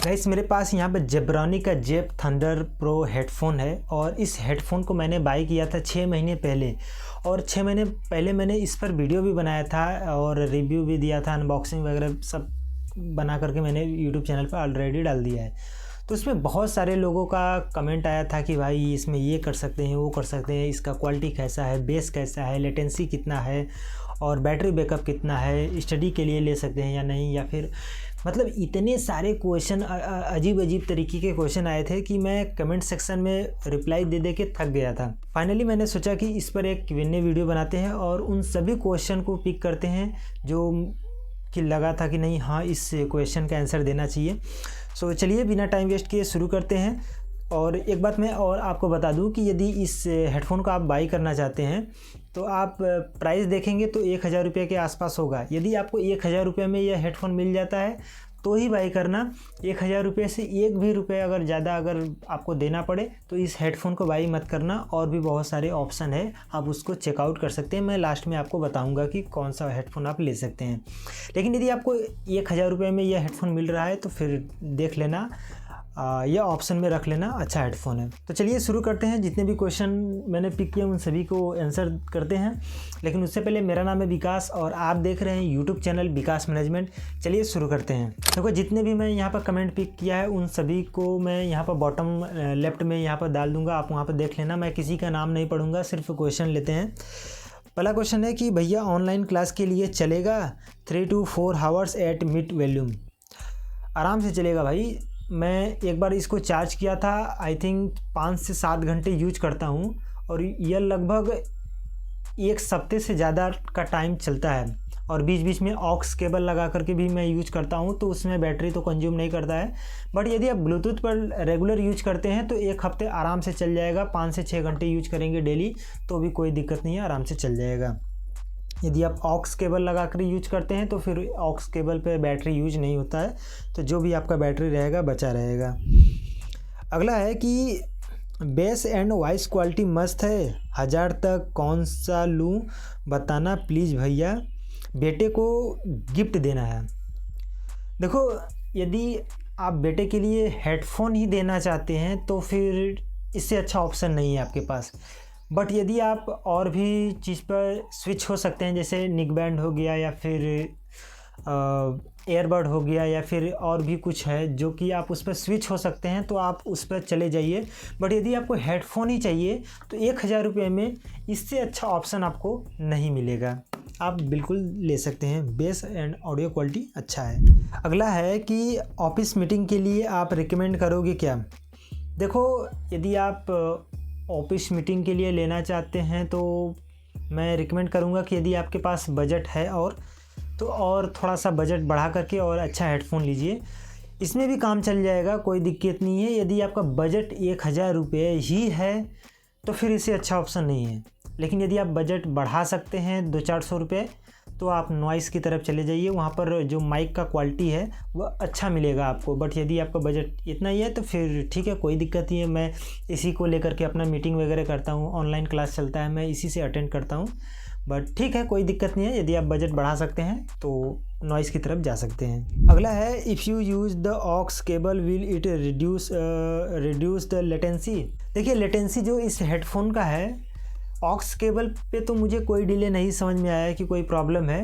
Guys मेरे पास यहाँ पे जेब्रानी का जेब थंडर प्रो हेडफोन है और इस हेडफोन को मैंने बाई किया था 6 महीने पहले। और 6 महीने पहले मैंने इस पर वीडियो भी बनाया था और रिव्यू भी दिया था, अनबॉक्सिंग वगैरह सब बना करके मैंने यूट्यूब चैनल पर ऑलरेडी डाल दिया है। तो इसमें बहुत सारे लोगों का कमेंट आया था कि भाई इसमें ये कर सकते हैं, वो कर सकते हैं, इसका क्वालिटी कैसा है, बेस कैसा है, लेटेंसी कितना है और बैटरी बैकअप कितना है, स्टडी के लिए ले सकते हैं या नहीं, या फिर मतलब इतने सारे क्वेश्चन, अजीब अजीब तरीके के क्वेश्चन आए थे कि मैं कमेंट सेक्शन में रिप्लाई दे दे के थक गया था। फाइनली मैंने सोचा कि इस पर एक Q&A वीडियो बनाते हैं और उन सभी क्वेश्चन को पिक करते हैं जो कि लगा था कि नहीं हाँ इस क्वेश्चन का आंसर देना चाहिए। सो चलिए बिना टाइम वेस्ट किए शुरू करते हैं। और एक बात मैं और आपको बता दूं कि यदि इस हेडफोन को आप बाई करना चाहते हैं तो आप प्राइस देखेंगे तो 1000 रुपये के आसपास होगा। यदि आपको 1000 रुपये में यह हेडफोन मिल जाता है तो ही बाई करना। 1000 रुपये से एक भी रुपये अगर ज़्यादा अगर आपको देना पड़े तो इस हेडफोन को बाई मत करना। और भी बहुत सारे ऑप्शन है, आप उसको चेकआउट कर सकते हैं। मैं लास्ट में आपको बताऊंगा कि कौन सा हेडफोन आप ले सकते हैं। लेकिन यदि आपको 1000 रुपये में यह हेडफोन मिल रहा है तो फिर देख लेना, यह ऑप्शन में रख लेना, अच्छा हेडफोन है। तो चलिए शुरू करते हैं। जितने भी क्वेश्चन मैंने पिक किए उन सभी को आंसर करते हैं। लेकिन उससे पहले मेरा नाम है विकास और आप देख रहे हैं यूट्यूब चैनल विकास मैनेजमेंट। चलिए शुरू करते हैं। देखो जितने भी मैं यहाँ पर कमेंट पिक किया है उन सभी को मैं यहाँ पर बॉटम लेफ्ट में यहाँ पर डाल दूँगा, आप वहाँ पर देख लेना। मैं किसी का नाम नहीं पढ़ूँगा, सिर्फ क्वेश्चन लेते हैं। पहला क्वेश्चन है कि भैया ऑनलाइन क्लास के लिए चलेगा 3 to 4 hours at mid volume. आराम से चलेगा भाई। मैं एक बार इसको चार्ज किया था, आई थिंक 5 से 7 घंटे यूज करता हूँ और यह लगभग एक हफ्ते से ज़्यादा का टाइम चलता है। और बीच बीच में ऑक्स केबल लगा करके भी मैं यूज करता हूँ तो उसमें बैटरी तो कंज्यूम नहीं करता है। बट यदि आप ब्लूटूथ पर रेगुलर यूज करते हैं तो एक हफ्ते आराम से चल जाएगा। 5 से 6 घंटे यूज करेंगे डेली तो भी कोई दिक्कत नहीं है, आराम से चल जाएगा। यदि आप ऑक्स केबल लगा कर यूज करते हैं तो फिर ऑक्स केबल पे बैटरी यूज नहीं होता है, तो जो भी आपका बैटरी रहेगा बचा रहेगा। अगला है कि बेस एंड वॉइस क्वालिटी मस्त है, 1000 तक कौन सा लूँ बताना प्लीज़ भैया, बेटे को गिफ्ट देना है। देखो यदि आप बेटे के लिए हेडफोन ही देना चाहते हैं तो फिर इससे अच्छा ऑप्शन नहीं है आपके पास। बट यदि आप और भी चीज़ पर स्विच हो सकते हैं, जैसे निक बैंड हो गया या फिर एयरबड हो गया या फिर और भी कुछ है जो कि आप उस पर स्विच हो सकते हैं, तो आप उस पर चले जाइए। बट यदि आपको हेडफोन ही चाहिए तो 1000 रुपये में इससे अच्छा ऑप्शन आपको नहीं मिलेगा। आप बिल्कुल ले सकते हैं, बेस एंड ऑडियो क्वालिटी अच्छा है। अगला है कि ऑफिस मीटिंग के लिए आप रिकमेंड करोगे क्या। देखो यदि आप ऑफिस मीटिंग के लिए लेना चाहते हैं तो मैं रिकमेंड करूंगा कि यदि आपके पास बजट है और थोड़ा सा बजट बढ़ा करके और अच्छा हेडफोन लीजिए। इसमें भी काम चल जाएगा, कोई दिक्कत नहीं है। यदि आपका बजट 1000 रुपये ही है तो फिर इससे अच्छा ऑप्शन नहीं है। लेकिन यदि आप बजट बढ़ा सकते हैं 200-400 रुपये तो आप नॉइस की तरफ चले जाइए, वहाँ पर जो माइक का क्वालिटी है वह अच्छा मिलेगा आपको। बट यदि आपका बजट इतना ही है तो फिर ठीक है, कोई दिक्कत नहीं है। मैं इसी को लेकर के अपना मीटिंग वगैरह करता हूँ, ऑनलाइन क्लास चलता है, मैं इसी से अटेंड करता हूँ। बट ठीक है, कोई दिक्कत नहीं है। यदि आप बजट बढ़ा सकते हैं तो नॉइस की तरफ जा सकते हैं। अगला है if you use the ox cable will it reduce the latency. देखिए लेटेंसी जो इस हेडफोन का है, ऑक्स केबल पे तो मुझे कोई डिले नहीं समझ में आया कि कोई प्रॉब्लम है।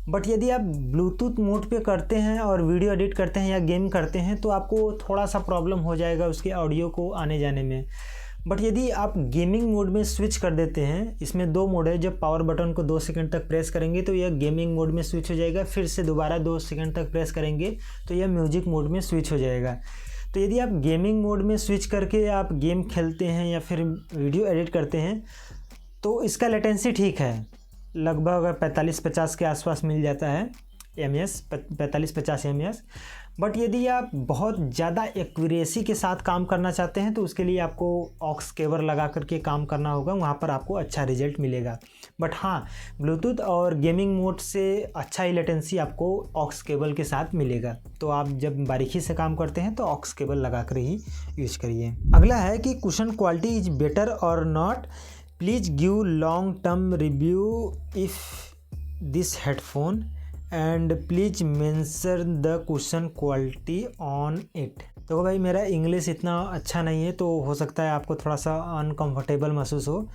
बट यदि आप ब्लूटूथ मोड पे करते हैं और वीडियो एडिट करते हैं या गेम करते हैं तो आपको थोड़ा सा प्रॉब्लम हो जाएगा उसके ऑडियो को आने जाने में। बट यदि आप गेमिंग मोड में स्विच कर देते हैं, इसमें 2 मोड है। जब पावर बटन को 2 सेकंड तक प्रेस करेंगे तो यह गेमिंग मोड में स्विच हो जाएगा, फिर से दोबारा 2 सेकंड तक प्रेस करेंगे तो यह म्यूजिक मोड में स्विच हो जाएगा। तो यदि आप गेमिंग मोड में स्विच करके आप गेम खेलते हैं या फिर वीडियो एडिट करते हैं तो इसका लेटेंसी ठीक है, लगभग 45-50 के आसपास मिल जाता है एमएस, 45-50 एमएस। बट यदि आप बहुत ज़्यादा एक्यूरेसी के साथ काम करना चाहते हैं तो उसके लिए आपको ऑक्स केबल लगा करके काम करना होगा, वहाँ पर आपको अच्छा रिजल्ट मिलेगा। बट हाँ, ब्लूटूथ और गेमिंग मोड से अच्छा ही लेटेंसी आपको ऑक्स केबल के साथ मिलेगा। तो आप जब बारीकी से काम करते हैं तो ऑक्स केबल लगा कर ही यूज करिए। अगला है कि कुशन क्वालिटी इज बेटर और not, please give long term review if this headphone and please mention the question quality on it. देखो भाई, मेरा इंग्लिश इतना अच्छा नहीं है, तो हो सकता है आपको थोड़ा सा अनकंफर्टेबल महसूस हो,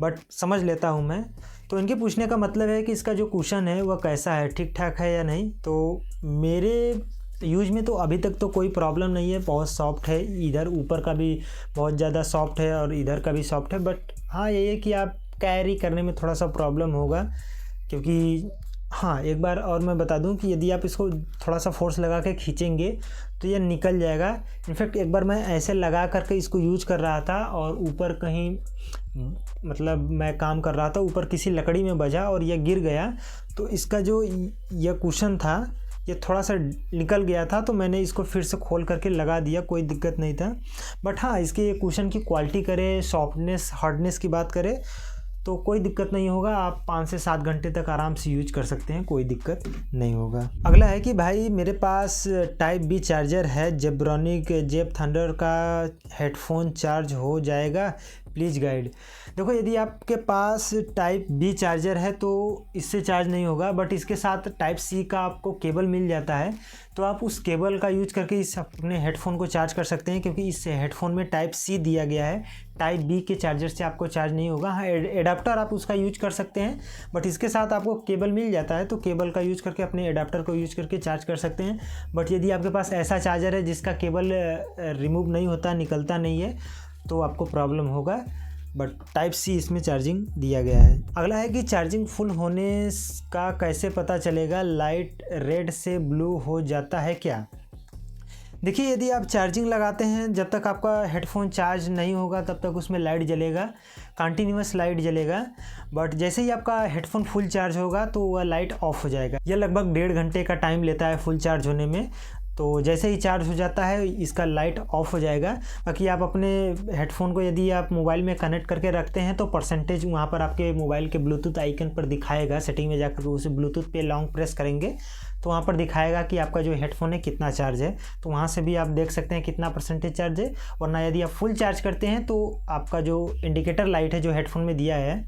बट समझ लेता हूँ मैं। तो इनके पूछने का मतलब है कि इसका जो क्वेश्चन है वह कैसा है, ठीक ठाक है या नहीं। तो मेरे यूज में तो अभी तक तो कोई प्रॉब्लम नहीं है, बहुत सॉफ्ट है, इधर ऊपर का भी बहुत ज़्यादा सॉफ्ट है और इधर का भी सॉफ्ट है। बट हाँ, ये है कि आप कैरी करने में थोड़ा सा प्रॉब्लम होगा, क्योंकि हाँ, एक बार और मैं बता दूं कि यदि आप इसको थोड़ा सा फोर्स लगा के खींचेंगे तो ये निकल जाएगा। इनफैक्ट एक बार मैं ऐसे लगा करके इसको यूज कर रहा था और ऊपर कहीं मतलब मैं काम कर रहा था, ऊपर किसी लकड़ी में बजा और यह गिर गया। तो इसका जो यह कुशन था ये थोड़ा सा निकल गया था, तो मैंने इसको फिर से खोल करके लगा दिया, कोई दिक्कत नहीं था। बट हाँ, इसके कुशन की क्वालिटी करें, सॉफ्टनेस, हार्डनेस की बात करें तो कोई दिक्कत नहीं होगा। आप 5 से 7 घंटे तक आराम से यूज कर सकते हैं, कोई दिक्कत नहीं होगा। अगला है कि भाई मेरे पास टाइप बी चार्जर है, जेब्रॉनिक जेब थंडर का हेडफोन चार्ज हो जाएगा, प्लीज़ गाइड। देखो, यदि आपके पास टाइप बी चार्जर है तो इससे चार्ज नहीं होगा, बट इसके साथ टाइप सी का आपको केबल मिल जाता है, तो आप उस केबल का यूज करके इस अपने हेडफोन को चार्ज कर सकते हैं, क्योंकि इस हेडफोन में टाइप सी दिया गया है, टाइप बी के चार्जर से आपको चार्ज नहीं होगा। हाँ, एडाप्टर आप उसका यूज कर सकते हैं, बट इसके साथ आपको केबल मिल जाता है, तो केबल का यूज करके अपने एडाप्टर को यूज करके चार्ज कर सकते हैं। बट यदि आपके पास ऐसा चार्जर है जिसका केबल रिमूव नहीं होता, निकलता नहीं है, तो आपको प्रॉब्लम होगा। बट टाइप सी इसमें चार्जिंग दिया गया है। अगला है कि चार्जिंग फुल होने का कैसे पता चलेगा, लाइट रेड से ब्लू हो जाता है क्या। देखिए, यदि आप चार्जिंग लगाते हैं, जब तक आपका हेडफोन चार्ज नहीं होगा तब तक उसमें लाइट जलेगा, कंटिन्यूस लाइट जलेगा। बट जैसे ही आपका हेडफोन फुल चार्ज होगा तो वह लाइट ऑफ हो जाएगा। यह लगभग 1.5 घंटे का टाइम लेता है फुल चार्ज होने में। तो जैसे ही चार्ज हो जाता है इसका लाइट ऑफ हो जाएगा। बाकी आप अपने हेडफोन को यदि आप मोबाइल में कनेक्ट करके रखते हैं तो परसेंटेज वहाँ पर आपके मोबाइल के ब्लूटूथ आइकन पर दिखाएगा। सेटिंग में जाकर उसे ब्लूटूथ पे लॉन्ग प्रेस करेंगे तो वहाँ पर दिखाएगा कि आपका जो हेडफोन है कितना चार्ज है। तो वहाँ से भी आप देख सकते हैं कितना परसेंटेज चार्ज है। वरना यदि आप फुल चार्ज करते हैं तो आपका जो इंडिकेटर लाइट है जो हेडफोन में दिया है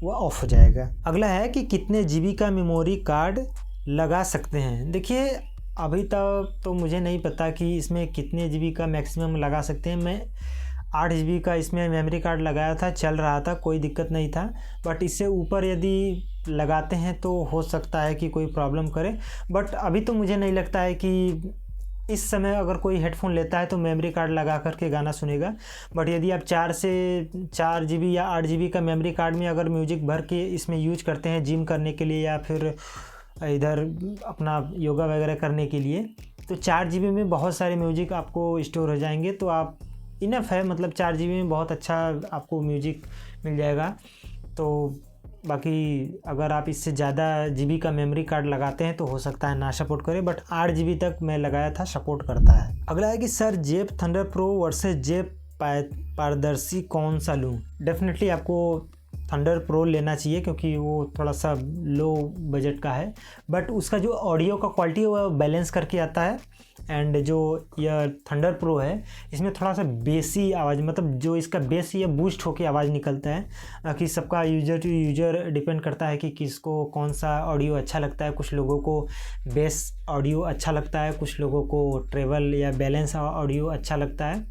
वह ऑफ हो जाएगा। अगला है कि कितने GB का मेमोरी कार्ड लगा सकते हैं। देखिए, अभी तक तो मुझे नहीं पता कि इसमें कितने GB का मैक्सिमम लगा सकते हैं। मैं 8 GB का इसमें मेमोरी कार्ड लगाया था, चल रहा था, कोई दिक्कत नहीं था। बट इससे ऊपर यदि लगाते हैं तो हो सकता है कि कोई प्रॉब्लम करे। बट अभी तो मुझे नहीं लगता है कि इस समय अगर कोई हेडफोन लेता है तो मेमोरी कार्ड लगा करके गाना सुनेगा। बट यदि आप 4 GB या 8 GB का मेमोरी कार्ड में अगर म्यूजिक भर के इसमें यूज करते हैं जिम करने के लिए या फिर इधर अपना योगा वगैरह करने के लिए, तो 4 GB में बहुत सारे म्यूजिक आपको स्टोर हो जाएंगे। तो आप इनफ है, मतलब 4 GB में बहुत अच्छा आपको म्यूजिक मिल जाएगा। तो बाकी अगर आप इससे ज़्यादा GB का मेमोरी कार्ड लगाते हैं तो हो सकता है ना सपोर्ट करे। बट 8 GB तक मैं लगाया था, सपोर्ट करता है। अगला है कि सर जेब थंडर प्रो वर्सेस जेब पारदर्शी कौन सा लूँ। डेफिनेटली आपको थंडर प्रो लेना चाहिए क्योंकि वो थोड़ा सा लो बजट का है। बट उसका जो ऑडियो का क्वालिटी है वह बैलेंस करके आता है। एंड जो यह थंडर प्रो है इसमें थोड़ा सा बेसी आवाज़, मतलब जो इसका बेस या बूस्ट होकर आवाज़ निकलता है। कि सबका यूजर टू यूजर डिपेंड करता है कि किसको कौन सा ऑडियो अच्छा लगता है। कुछ लोगों को बेस ऑडियो अच्छा लगता है, कुछ लोगों को ट्रेवल या बैलेंस ऑडियो अच्छा लगता है।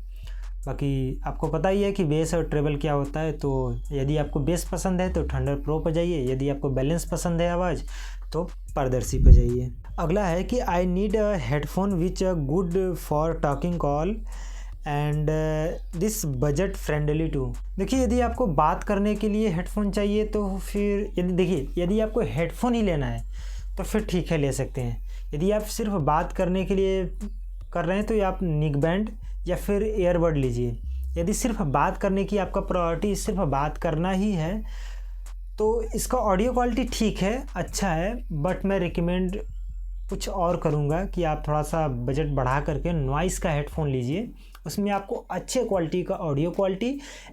बाकी आपको पता ही है कि बेस और ट्रेवल क्या होता है। तो यदि आपको बेस पसंद है तो थंडर प्रो पर जाइए, यदि आपको बैलेंस पसंद है आवाज़ तो पारदर्शी पर जाइए। अगला है कि I need a headphone which a good for talking call and this budget friendly too. देखिए, यदि आपको बात करने के लिए हेडफोन चाहिए तो फिर यदि आपको हेडफोन ही लेना है तो फिर ठीक है, ले सकते हैं। यदि आप सिर्फ बात करने के लिए कर रहे हैं तो आप निकबैंड या फिर ईयरबड लीजिए। यदि सिर्फ बात करने की आपका प्रायोरिटी सिर्फ बात करना ही है तो इसका ऑडियो क्वालिटी ठीक है, अच्छा है। बट मैं रिकमेंड कुछ और करूँगा कि आप थोड़ा सा बजट बढ़ा करके नॉइस का हेडफोन लीजिए। उसमें आपको अच्छे क्वालिटी का ऑडियो क्वालिटी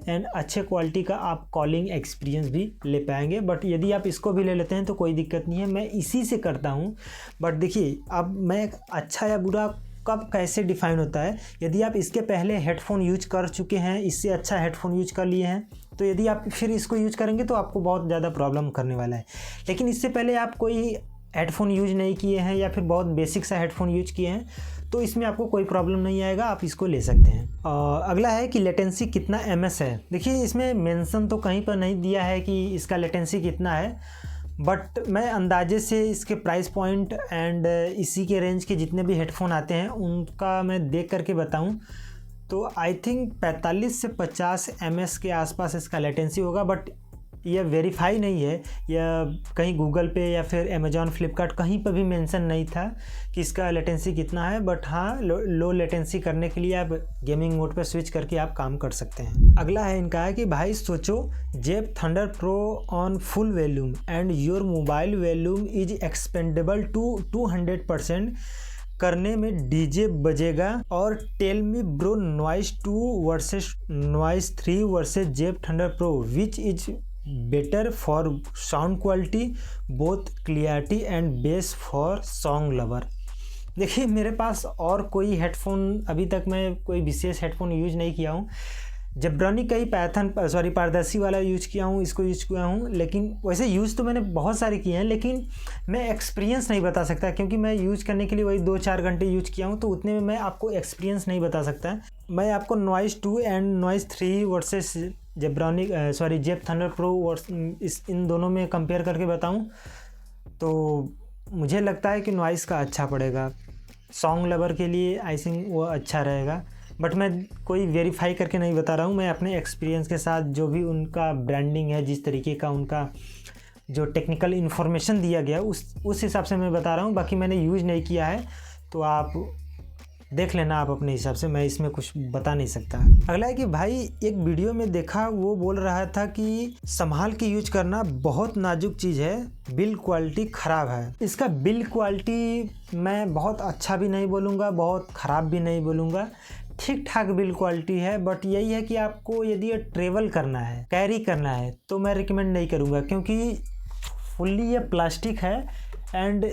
एंड अच्छे क्वालिटी का आप कॉलिंग एक्सपीरियंस भी ले पाएंगे। बट यदि आप इसको भी ले लेते हैं तो कोई दिक्कत नहीं है, मैं इसी से करता हूँ। बट देखिए, अब मैं अच्छा या बुरा कब कैसे डिफाइन होता है। यदि आप इसके पहले हेडफोन यूज कर चुके हैं, इससे अच्छा हेडफोन यूज कर लिए हैं, तो यदि आप फिर इसको यूज करेंगे तो आपको बहुत ज़्यादा प्रॉब्लम करने वाला है। लेकिन इससे पहले आप कोई हेडफोन यूज नहीं किए हैं या फिर बहुत बेसिक सा हेडफोन यूज किए हैं तो इसमें आपको कोई प्रॉब्लम नहीं आएगा, आप इसको ले सकते हैं। अगला है कि लेटेंसी कितना ms है। देखिए इसमें मेंशन तो कहीं पर नहीं दिया है कि इसका लेटेंसी कितना है, बट मैं अंदाजे से इसके प्राइस पॉइंट एंड इसी के रेंज के जितने भी हेडफोन आते हैं उनका मैं देख करके बताऊं तो आई थिंक 45 से 50 ms के आसपास इसका लेटेंसी होगा। बट यह वेरीफाई नहीं है, यह कहीं गूगल पे या फिर अमेज़ॉन फ्लिपकार्ट कहीं पर भी मेंशन नहीं था कि इसका लेटेंसी कितना है। बट हाँ, लो लेटेंसी करने के लिए आप गेमिंग मोड पर स्विच करके आप काम कर सकते हैं। अगला है इनका है कि भाई सोचो Zeb Thunder Pro on full volume and your mobile volume is expendable to 200% करने में डीजे बजेगा और tell me bro noise 2 versus noise 3 versus Zeb Thunder Pro which is better for sound quality both clarity and bass for song lover. देखिए मेरे पास और कोई headphone अभी तक मैं कोई विशेष हेडफोन यूज नहीं किया हूँ। जेब्रॉनिक का ही पारदर्शी वाला यूज किया हूँ, इसको यूज किया हूँ। लेकिन वैसे यूज़ तो मैंने बहुत सारे किए हैं, लेकिन मैं एक्सपीरियंस नहीं बता सकता क्योंकि मैं यूज करने के लिए वही 2-4 घंटे यूज किया हूँ, तो उतने में मैं आपको एक्सपीरियंस नहीं बता सकता। मैं आपको noise 2 and noise 3 versus Zeb Thunder pro in दोनों में कंपेयर करके बताऊं तो मुझे लगता है कि नॉइस का अच्छा पड़ेगा। सॉन्ग लवर के लिए आई थिंक वो अच्छा रहेगा, बट मैं कोई वेरीफाई करके नहीं बता रहा हूँ। मैं अपने एक्सपीरियंस के साथ जो भी उनका ब्रांडिंग है, जिस तरीके का उनका जो टेक्निकल इन्फॉर्मेशन दिया गया उस हिसाब से मैं बता रहा हूँ। बाकी मैंने यूज़ नहीं किया है तो आप देख लेना आप अपने हिसाब से, मैं इसमें कुछ बता नहीं सकता। अगला है कि भाई एक वीडियो में देखा वो बोल रहा था कि संभाल के यूज करना, बहुत नाजुक चीज़ है, बिल्ड क्वालिटी ख़राब है। इसका बिल्ड क्वालिटी मैं बहुत अच्छा भी नहीं बोलूँगा, बहुत ख़राब भी नहीं बोलूँगा, ठीक ठाक बिल्ड क्वालिटी है। बट यही है कि आपको यदि ये ट्रेवल करना है, कैरी करना है तो मैं रिकमेंड नहीं करूँगा क्योंकि फुल्ली ये प्लास्टिक है। एंड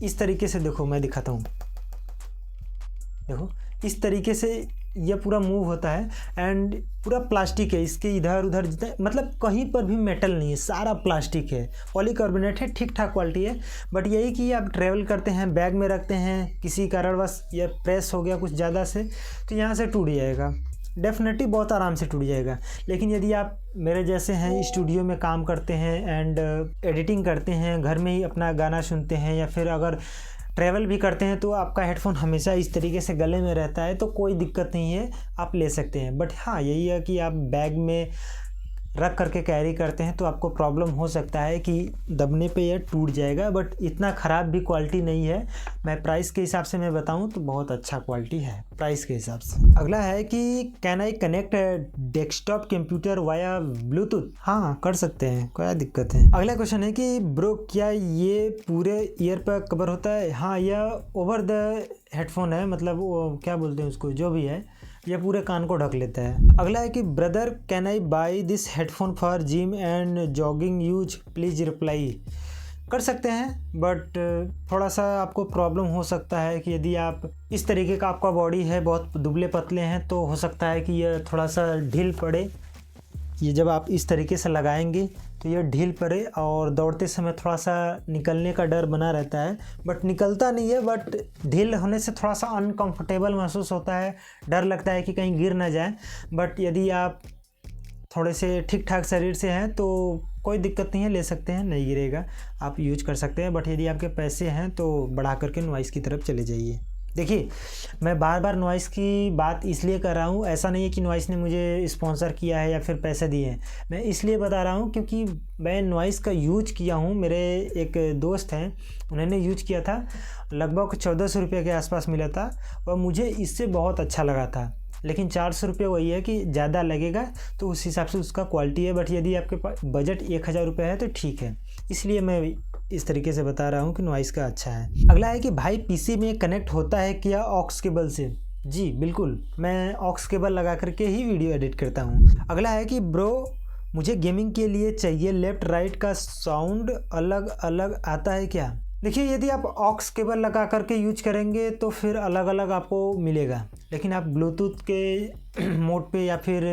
इस तरीके से देखो, मैं दिखाता हूँ, देखो इस तरीके से यह पूरा मूव होता है एंड पूरा प्लास्टिक है। इसके इधर उधर जितने मतलब कहीं पर भी मेटल नहीं है, सारा प्लास्टिक है, पॉलीकार्बोनेट है, ठीक ठाक क्वालिटी है। बट यही कि आप ट्रैवल करते हैं, बैग में रखते हैं, किसी कारणवश ये प्रेस हो गया कुछ ज़्यादा से तो यहाँ से टूट जाएगा, डेफिनेटली बहुत आराम से टूट जाएगा। लेकिन यदि आप मेरे जैसे हैं, स्टूडियो में काम करते हैं एंड एडिटिंग करते हैं, घर में ही अपना गाना सुनते हैं या फिर अगर ट्रैवल भी करते हैं तो आपका हेडफोन हमेशा इस तरीके से गले में रहता है तो कोई दिक्कत नहीं है, आप ले सकते हैं। बट हाँ, यही है कि आप बैग में रख करके कैरी करते हैं तो आपको प्रॉब्लम हो सकता है कि दबने पे यह टूट जाएगा। बट इतना ख़राब भी क्वालिटी नहीं है। मैं प्राइस के हिसाब से मैं बताऊं तो बहुत अच्छा क्वालिटी है प्राइस के हिसाब से। अगला है कि can I connect desktop computer via Bluetooth. हाँ, कर सकते हैं, क्या दिक्कत है। अगला क्वेश्चन है कि ब्रो क्या ये पूरे ईयर पर कवर होता है। हाँ, यह ओवर द हेडफोन है, मतलब वो क्या बोलते हैं उसको, जो भी है, यह पूरे कान को ढक लेता है। अगला है कि brother can I by this headphone for gym and jogging use please reply. कर सकते हैं, बट थोड़ा सा आपको प्रॉब्लम हो सकता है कि यदि आप इस तरीके का आपका बॉडी है, बहुत दुबले पतले हैं, तो हो सकता है कि यह थोड़ा सा ढील पड़े। ये जब आप इस तरीके से लगाएंगे तो ये ढील पड़े और दौड़ते समय थोड़ा सा निकलने का डर बना रहता है। बट निकलता नहीं है, बट ढील होने से थोड़ा सा अनकंफर्टेबल महसूस होता है, डर लगता है कि कहीं गिर ना जाए। बट यदि आप थोड़े से ठीक ठाक शरीर से हैं तो कोई दिक्कत नहीं है, ले सकते हैं, नहीं गिरेगा, आप यूज कर सकते हैं। बट यदि आपके पैसे हैं तो बढ़ा करके नॉइस की तरफ चले जाइए। देखिए, मैं बार बार नॉइस की बात इसलिए कर रहा हूँ, ऐसा नहीं है कि नॉइस ने मुझे स्पॉन्सर किया है या फिर पैसे दिए हैं। मैं इसलिए बता रहा हूँ क्योंकि मैं नॉइस का यूज किया हूँ। मेरे एक दोस्त हैं, उन्होंने यूज किया था, लगभग 1400 रुपये के आसपास मिला था और मुझे इससे बहुत अच्छा लगा था। लेकिन 400 रुपये वही है कि ज़्यादा लगेगा तो उस हिसाब से उसका क्वालिटी है। बट यदि आपके पास बजट 1000 रुपये है तो ठीक है, इसलिए मैं इस तरीके से बता रहा हूँ कि नॉइस का अच्छा है। अगला है कि भाई पीसी में कनेक्ट होता है क्या ऑक्स केबल से। जी बिल्कुल, मैं ऑक्स केबल लगा करके ही वीडियो एडिट करता हूँ। अगला है कि ब्रो मुझे गेमिंग के लिए चाहिए, लेफ़्ट राइट का साउंड अलग अलग आता है क्या। देखिए, यदि आप ऑक्स केबल लगा करके यूज करेंगे तो फिर अलग अलग आपको मिलेगा, लेकिन आप ब्लूटूथ के मोड पे या फिर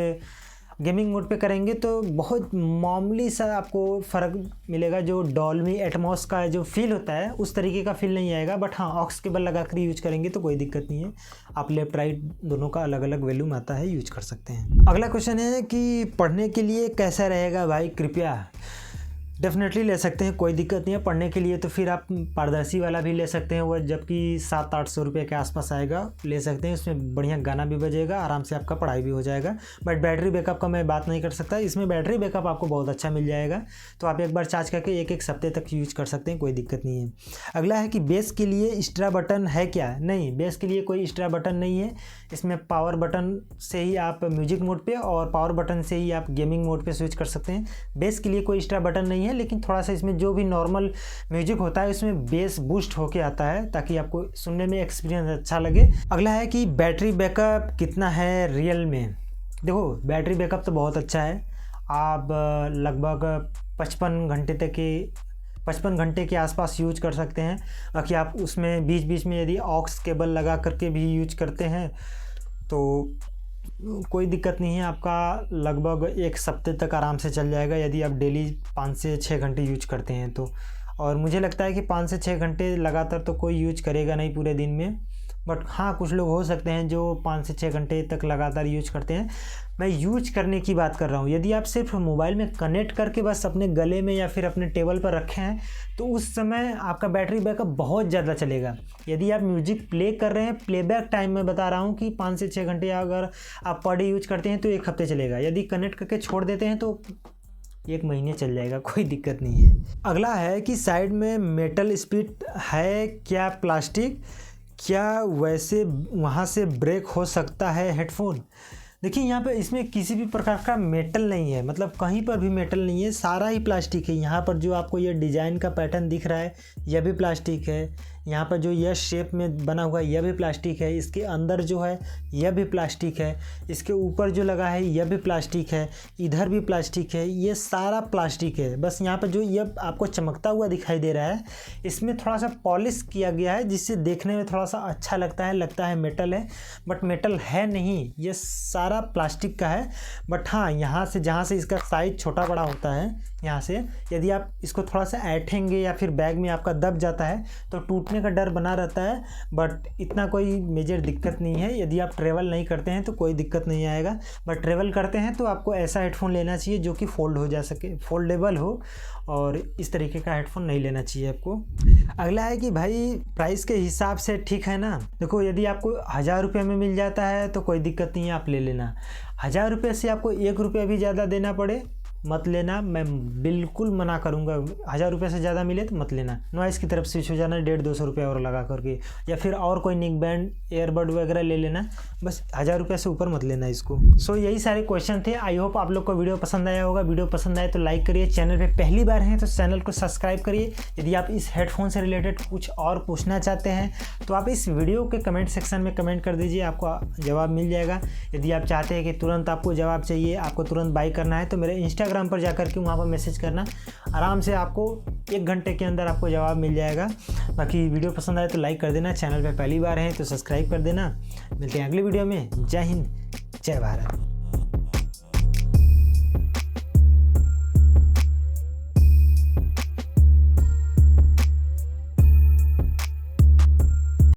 गेमिंग मोड पे करेंगे तो बहुत मामूली सा आपको फ़र्क मिलेगा। जो डॉल्बी एटमॉस का जो फील होता है उस तरीके का फील नहीं आएगा, बट हाँ ऑक्स केबल लगा कर यूज करेंगे तो कोई दिक्कत नहीं है। आप लेफ़्ट राइट दोनों का अलग अलग वॉल्यूम आता है, यूज कर सकते हैं। अगला क्वेश्चन है कि पढ़ने के लिए कैसा रहेगा भाई, कृपया डेफिनेटली ले सकते हैं, कोई दिक्कत नहीं है। पढ़ने के लिए तो फिर आप पारदर्शी वाला भी ले सकते हैं, वह जबकि 700-800 रुपये के आसपास आएगा, ले सकते हैं। उसमें बढ़िया गाना भी बजेगा, आराम से आपका पढ़ाई भी हो जाएगा। बट बैटरी बैकअप का मैं बात नहीं कर सकता, इसमें बैटरी बैकअप आपको बहुत अच्छा मिल जाएगा, तो आप एक बार चार्ज करके एक हफ्ते तक यूज कर सकते हैं, कोई दिक्कत नहीं है। अगला है कि बेस के लिए एक्स्ट्रा बटन है क्या? नहीं, बेस के लिए कोई एक्स्ट्रा बटन नहीं है। इसमें पावर बटन से ही आप म्यूजिक मोड पे और पावर बटन से ही आप गेमिंग मोड पे स्विच कर सकते हैं। बेस के लिए कोई एक्स्ट्रा बटन नहीं है, लेकिन थोड़ा सा इसमें जो भी नॉर्मल म्यूजिक होता है उसमें बेस बूस्ट होके आता है, ताकि आपको सुनने में एक्सपीरियंस अच्छा लगे। अगला है कि बैटरी बैकअप कितना है रियल में? देखो बैटरी बैकअप तो बहुत अच्छा है, आप लगभग 55 घंटे के आसपास यूज कर सकते हैं। बाकी आप उसमें बीच बीच में यदि ऑक्स केबल लगा करके भी यूज करते हैं तो कोई दिक्कत नहीं है, आपका लगभग एक हफ्ते तक आराम से चल जाएगा, यदि आप डेली 5 से 6 घंटे यूज करते हैं तो। और मुझे लगता है कि 5 से 6 घंटे लगातार तो कोई यूज करेगा नहीं पूरे दिन में, बट हाँ कुछ लोग हो सकते हैं जो 5 से 6 घंटे तक लगातार यूज करते हैं। मैं यूज करने की बात कर रहा हूँ। यदि आप सिर्फ मोबाइल में कनेक्ट करके बस अपने गले में या फिर अपने टेबल पर रखे हैं तो उस समय आपका बैटरी बैकअप बहुत ज़्यादा चलेगा। यदि आप म्यूजिक प्ले कर रहे हैं, प्लेबैक टाइम में बता रहा हूँ कि 5 से 6 घंटे अगर आप पर डे यूज करते हैं तो एक हफ्ते चलेगा। यदि कनेक्ट करके छोड़ देते हैं तो 1 महीने चल जाएगा, कोई दिक्कत नहीं है। अगला है कि साइड में मेटल स्पीड है क्या प्लास्टिक, क्या वैसे वहाँ से ब्रेक हो सकता है हेडफोन? देखिए यहाँ पे इसमें किसी भी प्रकार का मेटल नहीं है, मतलब कहीं पर भी मेटल नहीं है, सारा ही प्लास्टिक है। यहाँ पर जो आपको ये डिज़ाइन का पैटर्न दिख रहा है यह भी प्लास्टिक है, यहाँ पर जो यह शेप में बना हुआ है यह भी प्लास्टिक है, इसके अंदर जो है यह भी प्लास्टिक है, इसके ऊपर जो लगा है यह भी प्लास्टिक है, इधर भी प्लास्टिक है, ये सारा प्लास्टिक है। बस यहाँ पर जो यह आपको चमकता हुआ दिखाई दे रहा है इसमें थोड़ा सा पॉलिश किया गया है, जिससे देखने में थोड़ा सा अच्छा लगता है मेटल है, बट मेटल है नहीं, ये सारा प्लास्टिक का है। बट हाँ यहाँ से जहाँ से इसका साइज़ छोटा बड़ा होता है, यहाँ से यदि आप इसको थोड़ा सा ऐंठेंगे या फिर बैग में आपका दब जाता है तो टूटने का डर बना रहता है, बट इतना कोई मेजर दिक्कत नहीं है। यदि आप ट्रैवल नहीं करते हैं तो कोई दिक्कत नहीं आएगा, बट ट्रैवल करते हैं तो आपको ऐसा हेडफोन लेना चाहिए जो कि फोल्ड हो जा सके, फोल्डेबल हो, और इस तरीके का हेडफोन नहीं लेना चाहिए आपको। अगला है कि भाई प्राइस के हिसाब से ठीक है ना? देखो यदि आपको 1000 रुपये में मिल जाता है तो कोई दिक्कत नहीं है, आप ले लेना। 1000 रुपये से आपको 1 रुपया भी ज़्यादा देना पड़े मत लेना, मैं बिल्कुल मना करूंगा। 1000 रुपये से ज़्यादा मिले तो मत लेना। नॉइस की तरफ स्विच हो जाना 150-200 रुपये और लगा करके, या फिर और कोई निक बैंड एयरबड वगैरह ले लेना, बस 1000 रुपये से ऊपर मत लेना इसको। सो यही सारे क्वेश्चन थे। आई होप आप लोग को वीडियो पसंद आया होगा। वीडियो पसंद आए तो लाइक करिए, चैनल पे पहली बार हैं तो चैनल को सब्सक्राइब करिए। यदि आप इस हेडफोन से रिलेटेड कुछ और पूछना चाहते हैं तो आप इस वीडियो के कमेंट सेक्शन में कमेंट कर दीजिए, आपको जवाब मिल जाएगा। यदि आप चाहते हैं कि तुरंत आपको जवाब चाहिए, आपको तुरंत बाय करना है, तो मेरे इंस्टाग्राम पर जाकर के वहाँ पर मैसेज करना, आराम से आपको 1 घंटे के अंदर आपको जवाब मिल जाएगा। बाकी वीडियो पसंद आए तो लाइक कर देना, चैनल पे पहली बार हैं तो सब्सक्राइब कर देना। मिलते हैं अगली वीडियो में। जय हिंद, जय भारत।